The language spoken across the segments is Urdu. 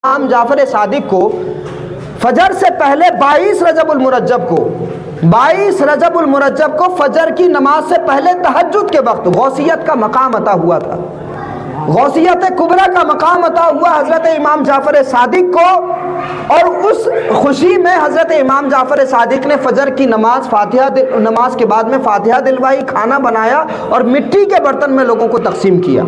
امام جعفر صادق کو فجر سے پہلے 22 رجب المرجب کو فجر کی نماز سے پہلے تہجد کے وقت غوثیت کا مقام عطا ہوا تھا، غوثیت کبریٰ کا مقام عطا ہوا حضرت امام جعفر صادق کو، اور اس خوشی میں حضرت امام جعفر صادق نے فجر کی نماز کے بعد میں فاتحہ دلوائی، کھانا بنایا اور مٹی کے برتن میں لوگوں کو تقسیم کیا۔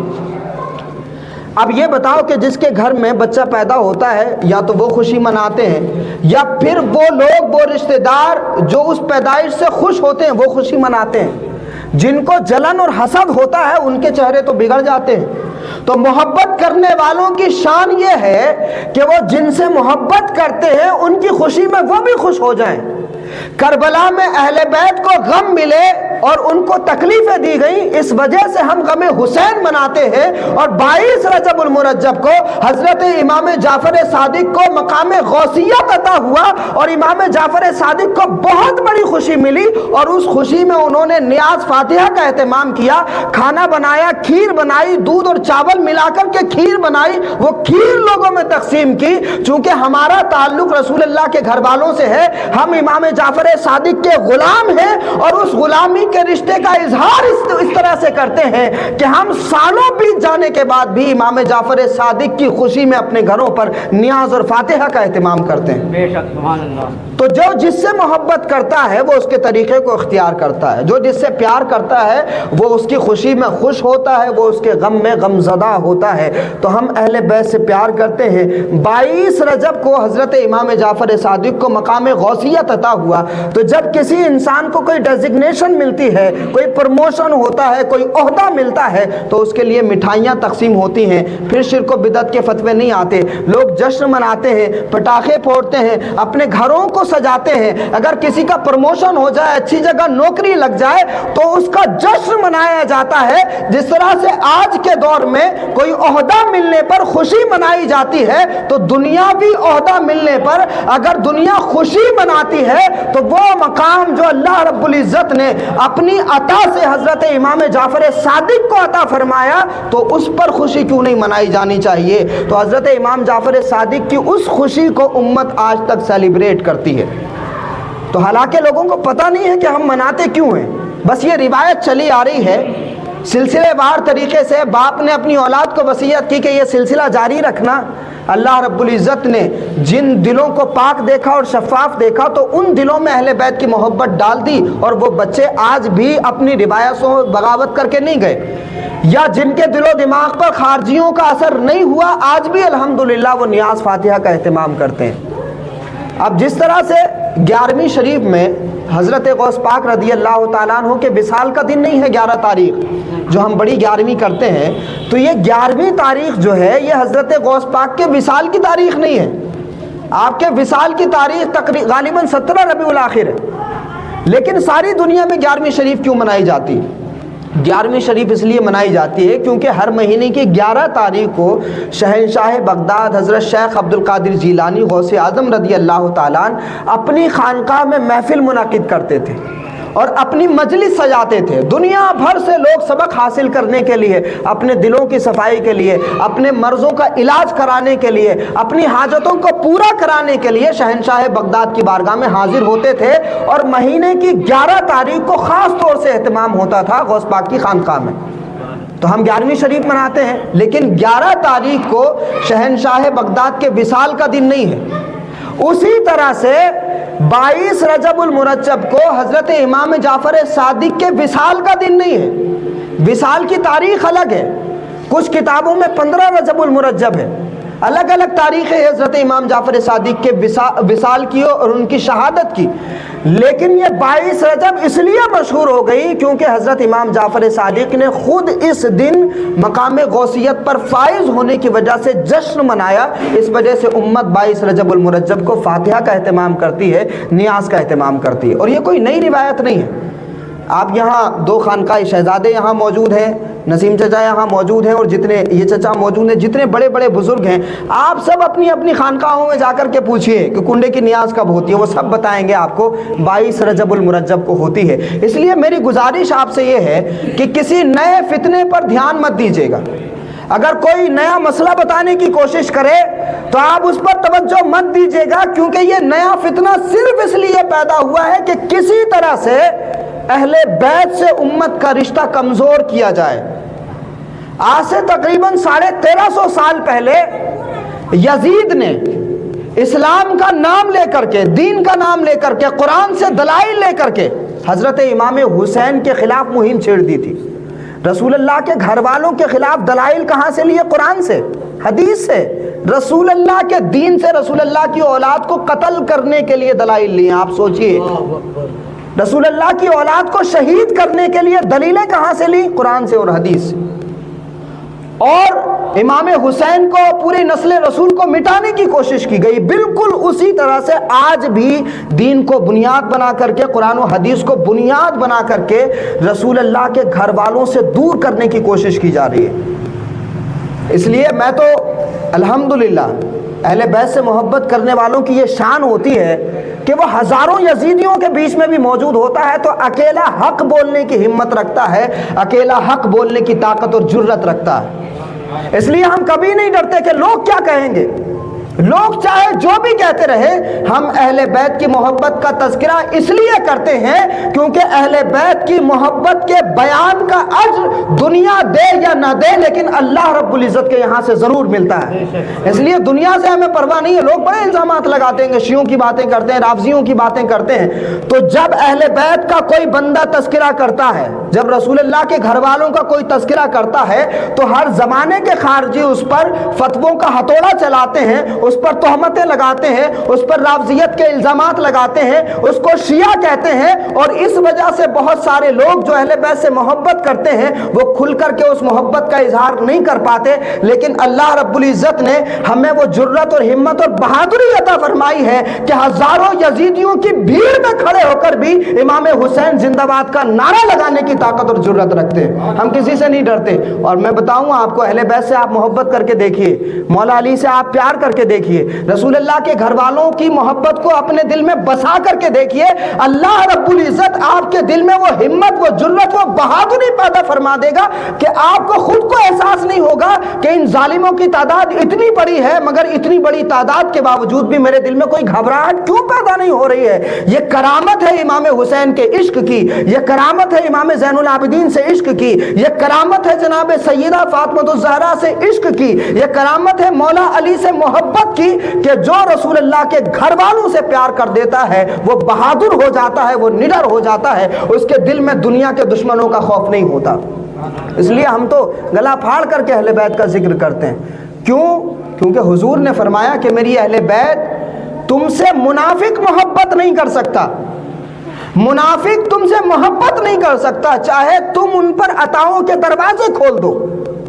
اب یہ بتاؤ کہ جس کے گھر میں بچہ پیدا ہوتا ہے یا تو وہ خوشی مناتے ہیں یا پھر وہ لوگ، وہ رشتہ دار جو اس پیدائش سے خوش ہوتے ہیں وہ خوشی مناتے ہیں۔ جن کو جلن اور حسد ہوتا ہے ان کے چہرے تو بگڑ جاتے ہیں۔ تو محبت کرنے والوں کی شان یہ ہے کہ وہ جن سے محبت کرتے ہیں ان کی خوشی میں وہ بھی خوش ہو جائیں۔ کربلا میں اہل بیت کو غم ملے اور ان کو تکلیفیں دی گئیں، اس وجہ سے ہم غم حسین مناتے ہیں، اور 22 رجب المرجب کو حضرت امام جعفر صادق کو مقام غوثیت عطا ہوا اور امام جعفر صادق کو بہت بڑی خوشی ملی، اور اس خوشی میں انہوں نے نیاز فاتحہ کا اہتمام کیا، کھانا بنایا، کھیر بنائی، دودھ اور چاول ملا کر کے کھیر بنائی، وہ کھیر لوگوں میں تقسیم کی۔ چونکہ ہمارا تعلق رسول اللہ کے گھر والوں سے ہے، ہم امام جعفر صادق کے غلام ہیں، اور اس غلامی کے رشتے کا اظہار اس طرح سے کرتے ہیں کہ ہم سالوں بیت جانے کے بعد بھی امام جعفر صادق کی خوشی میں اپنے گھروں پر نیاز اور فاتحہ کا اہتمام کرتے ہیں۔ بے شک، سبحان اللہ۔ تو جو جس سے محبت کرتا ہے وہ اس کے طریقے کو اختیار کرتا ہے، جو جس سے پیار کرتا ہے وہ اس کی خوشی میں خوش ہوتا ہے، وہ اس کے غم میں غم زدہ ہوتا ہے۔ تو ہم اہل بیت سے پیار کرتے ہیں۔ 22 رجب کو حضرت امام جعفر صادق کو مقام غوثیت عطا ہوا، تو جب کسی انسان کو کوئی ڈیزگنیشن ملتی ہے، کوئی پروموشن ہوتا ہے، کوئی عہدہ ملتا ہے، تو اس کے لیے مٹھائیاں تقسیم ہوتی ہیں، پھر شرک و بدعت کے فتوے نہیں آتے، لوگ جشن مناتے ہیں، پٹاخے پھوڑتے ہیں، اپنے گھروں کو سجاتے ہیں۔ اگر کسی کا پروموشن ہو جائے، اچھی جگہ نوکری لگ جائے تو اس کا جشن منایا جاتا ہے، جس طرح سے آج کے دور میں کوئی عہدہ ملنے پر خوشی منائی جاتی ہے، تو دنیاوی عہدہ ملنے پر اگر دنیا خوشی مناتی ہے تو وہ مقام جو اللہ رب العزت نے اپنی عطا سے حضرت امام جعفر صادق کو عطا فرمایا تو اس پر خوشی کیوں نہیں منائی جانی چاہیے؟ تو حضرت امام جعفر صادق کی اس خوشی کو امت آج تک سیلیبریٹ کرتی ہے۔ تو حالانکہ لوگوں کو پتہ نہیں ہے کہ ہم مناتے کیوں ہیں، بس یہ روایت چلی آ رہی ہے سلسلے وار طریقے سے۔ باپ نے اپنی اولاد کو وصیت کی کہ یہ سلسلہ جاری رکھنا۔ اللہ رب العزت نے جن دلوں کو پاک دیکھا اور شفاف دیکھا تو ان دلوں میں اہل بیت کی محبت ڈال دی، اور وہ بچے آج بھی اپنی روایتوں بغاوت کر کے نہیں گئے، یا جن کے دل و دماغ پر خارجیوں کا اثر نہیں ہوا، آج بھی الحمدللہ وہ نیاز فاتحہ کا اہتمام کرتے ہیں۔ اب جس طرح سے 11ویں شریف میں حضرت غوث پاک رضی اللہ تعالیٰ عنہ کے وصال کا دن نہیں ہے 11 تاریخ، جو ہم بڑی 11ویں کرتے ہیں، تو یہ 11ویں تاریخ جو ہے یہ حضرت غوث پاک کے وصال کی تاریخ نہیں ہے۔ آپ کے وصال کی تاریخ غالباً 17 ربیع الاخر ہے، لیکن ساری دنیا میں 11ویں شریف کیوں منائی جاتی ہے؟ 11ویں شریف اس لیے منائی جاتی ہے کیونکہ ہر مہینے کی 11 تاریخ کو شہنشاہ بغداد حضرت شیخ عبد القادر جیلانی غوث اعظم رضی اللہ تعالیٰ عنہ اپنی خانقاہ میں محفل منعقد کرتے تھے اور اپنی مجلس سجاتے تھے۔ دنیا بھر سے لوگ سبق حاصل کرنے کے لیے، اپنے دلوں کی صفائی کے لیے، اپنے مرضوں کا علاج کرانے کے لیے، اپنی حاجتوں کو پورا کرانے کے لیے شہنشاہ بغداد کی بارگاہ میں حاضر ہوتے تھے، اور مہینے کی 11 تاریخ کو خاص طور سے اہتمام ہوتا تھا غوث پاک کی خانقاہ میں۔ تو ہم 11ویں شریف مناتے ہیں، لیکن 11 تاریخ کو شہنشاہ بغداد کے وصال کا دن نہیں ہے۔ اسی طرح سے 22 رجب المرجب کو حضرت امام جعفر صادق کے وصال کا دن نہیں ہے، وصال کی تاریخ الگ ہے۔ کچھ کتابوں میں 15 رجب المرجب ہے، الگ الگ تاریخیں ہیں حضرت امام جعفر صادق کے وصال کی اور ان کی شہادت کی، لیکن یہ 22 رجب اس لیے مشہور ہو گئی کیونکہ حضرت امام جعفر صادق نے خود اس دن مقام غوثیت پر فائز ہونے کی وجہ سے جشن منایا۔ اس وجہ سے امت 22 رجب المرجب کو فاتحہ کا اہتمام کرتی ہے، نیاز کا اہتمام کرتی ہے، اور یہ کوئی نئی روایت نہیں ہے۔ آپ یہاں 2 خانقاہ شہزادے یہاں موجود ہیں، نسیم چچا یہاں موجود ہیں، اور جتنے یہ چچا موجود ہیں، جتنے بڑے بڑے بزرگ ہیں، آپ سب اپنی اپنی خانقاہوں میں جا کر کے پوچھئے کہ کنڈے کی نیاز کب ہوتی ہے، وہ سب بتائیں گے آپ کو 22 رجب المرجب کو ہوتی ہے۔ اس لیے میری گزارش آپ سے یہ ہے کہ کسی نئے فتنے پر دھیان مت دیجیے گا۔ اگر کوئی نیا مسئلہ بتانے کی کوشش کرے تو آپ اس پر توجہ مت دیجیے گا، کیونکہ یہ نیا فتنہ صرف اس لیے پیدا ہوا ہے کہ کسی طرح سے اہل بیت سے امت کا رشتہ کمزور کیا جائے۔ آج سے تقریباً 1350 سال پہلے یزید نے اسلام کا نام لے کر کے، دین کا نام لے کر کے، قرآن سے دلائل لے کر کے حضرت امام حسین کے خلاف مہم چھیڑ دی تھی۔ رسول اللہ کے گھر والوں کے خلاف دلائل کہاں سے لیے؟ قرآن سے، حدیث سے، رسول اللہ کے دین سے۔ رسول اللہ کی اولاد کو قتل کرنے کے لیے دلائل لیے۔ آپ سوچئے، رسول اللہ کی اولاد کو شہید کرنے کے لیے دلیلیں کہاں سے لی؟ قرآن سے اور حدیث سے۔ اور امام حسین کو، پوری نسل رسول کو مٹانے کی کوشش کی گئی۔ بالکل اسی طرح سے آج بھی دین کو بنیاد بنا کر کے، قرآن و حدیث کو بنیاد بنا کر کے رسول اللہ کے گھر والوں سے دور کرنے کی کوشش کی جا رہی ہے۔ اس لیے میں تو الحمدللہ اہل بیت سے محبت کرنے والوں کی یہ شان ہوتی ہے کہ وہ ہزاروں یزیدیوں کے بیچ میں بھی موجود ہوتا ہے تو اکیلا حق بولنے کی ہمت رکھتا ہے، اکیلا حق بولنے کی طاقت اور جرت رکھتا ہے۔ اس لیے ہم کبھی نہیں ڈرتے کہ لوگ کیا کہیں گے۔ لوگ چاہے جو بھی کہتے رہے، ہم اہل بیت کی محبت کا تذکرہ اس لیے کرتے ہیں کیونکہ اہل بیت کی محبت کے بیان کا اجر دنیا دے یا نہ دے لیکن اللہ رب العزت کے یہاں سے ضرور ملتا ہے۔ اس لیے دنیا سے ہمیں پرواہ نہیں ہے۔ لوگ بڑے الزامات لگاتے ہیں، شیعوں کی باتیں کرتے ہیں، رافضیوں کی باتیں کرتے ہیں، تو جب اہل بیت کا کوئی بندہ تذکرہ کرتا ہے، جب رسول اللہ کے گھر والوں کا کوئی تذکرہ کرتا ہے تو ہر زمانے کے خارجی اس پر فتووں کا ہتھوڑا چلاتے ہیں، اس پر تہمتیں لگاتے ہیں، اس پر رافضیت کے الزامات لگاتے ہیں، اس کو شیعہ کہتے ہیں، اور اس وجہ سے بہت سارے لوگ جو اہل بیت سے محبت کرتے ہیں وہ کھل کر کے اس محبت کا اظہار نہیں کر پاتے۔ لیکن اللہ رب العزت نے ہمیں وہ جرت اور ہمت اور بہادری عطا فرمائی ہے کہ ہزاروں یزیدیوں کی بھیڑ میں کھڑے ہو کر بھی امام حسین زندہ باد کا نعرہ لگانے کی طاقت اور جرت رکھتے ہیں۔ ہم کسی سے نہیں ڈرتے۔ اور میں بتاؤں آپ کو، اہل بیت سے آپ محبت کر کے دیکھیے، مولا علی سے آپ پیار کر کے دیکھیے، رسول اللہ کے گھر والوں کی محبت کو اپنے دل میں بسا کر کے دیکھیے، اللہ رب العزت آپ کے دل میں وہ ہمت، وہ جرت، وہ بہادری پیدا فرما دے گا کہ آپ کو خود کو احساس نہیں ہوگا کہ ان ظالموں کی تعداد اتنی بڑی ہے، مگر اتنی بڑی تعداد کے باوجود بھی میرے دل میں کوئی گھبراہٹ کیوں پیدا نہیں ہو رہی ہے۔ یہ کرامت ہے امام حسین کے عشق کی، یہ کرامت ہے امام زین العابدین سے عشق کی، یہ کرامت ہے جناب سیدہ فاطمہ الزہرا سے عشق کی، یہ کرامت ہے مولا علی سے محبت کی کہ جو رسول اللہ کے گھر والوں سے پیار کر دیتا ہے وہ بہادر ہو جاتا ہے، وہ نڈر ہو جاتا ہے، اس کے دل میں دنیا کے دشمنوں کا خوف نہیں ہوتا۔ اس لیے ہم تو گلا پھاڑ کر کے اہل بیت کا ذکر کرتے ہیں۔ کیوں؟ کیونکہ حضور نے فرمایا کہ میری اہل بیت تم سے منافق محبت نہیں کر سکتا، منافق تم سے محبت نہیں کر سکتا چاہے تم ان پر عطاؤں کے دروازے کھول دو،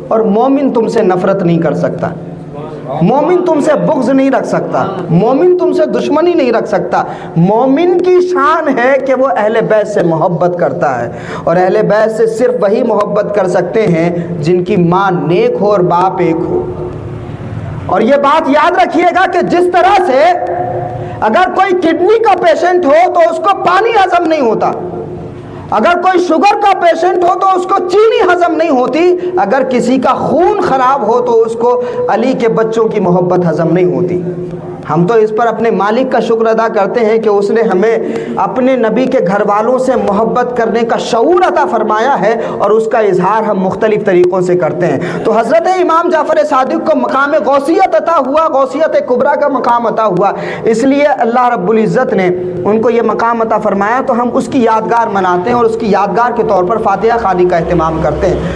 اور مومن تم سے نفرت نہیں کر سکتا، مومن تم سے بغض نہیں رکھ سکتا، مومن تم سے دشمنی نہیں رکھ سکتا۔ مومن کی شان ہے کہ وہ اہل بیت سے محبت کرتا ہے، اور اہل بیت سے صرف وہی محبت کر سکتے ہیں جن کی ماں نیک ہو اور باپ ایک ہو۔ اور یہ بات یاد رکھیے گا کہ جس طرح سے اگر کوئی کڈنی کا پیشنٹ ہو تو اس کو پانی ہضم نہیں ہوتا، اگر کوئی شوگر کا پیشنٹ ہو تو اس کو چینی ہضم نہیں ہوتی، اگر کسی کا خون خراب ہو تو اس کو علی کے بچوں کی محبت ہضم نہیں ہوتی۔ ہم تو اس پر اپنے مالک کا شکر ادا کرتے ہیں کہ اس نے ہمیں اپنے نبی کے گھر والوں سے محبت کرنے کا شعور عطا فرمایا ہے، اور اس کا اظہار ہم مختلف طریقوں سے کرتے ہیں۔ تو حضرت امام جعفر صادق کو مقام غوثیت عطا ہوا، غوثیت کبریٰ کا مقام عطا ہوا، اس لیے اللہ رب العزت نے ان کو یہ مقام عطا فرمایا، تو ہم اس کی یادگار مناتے ہیں اور اس کی یادگار کے طور پر فاتحہ خوانی کا اہتمام کرتے ہیں۔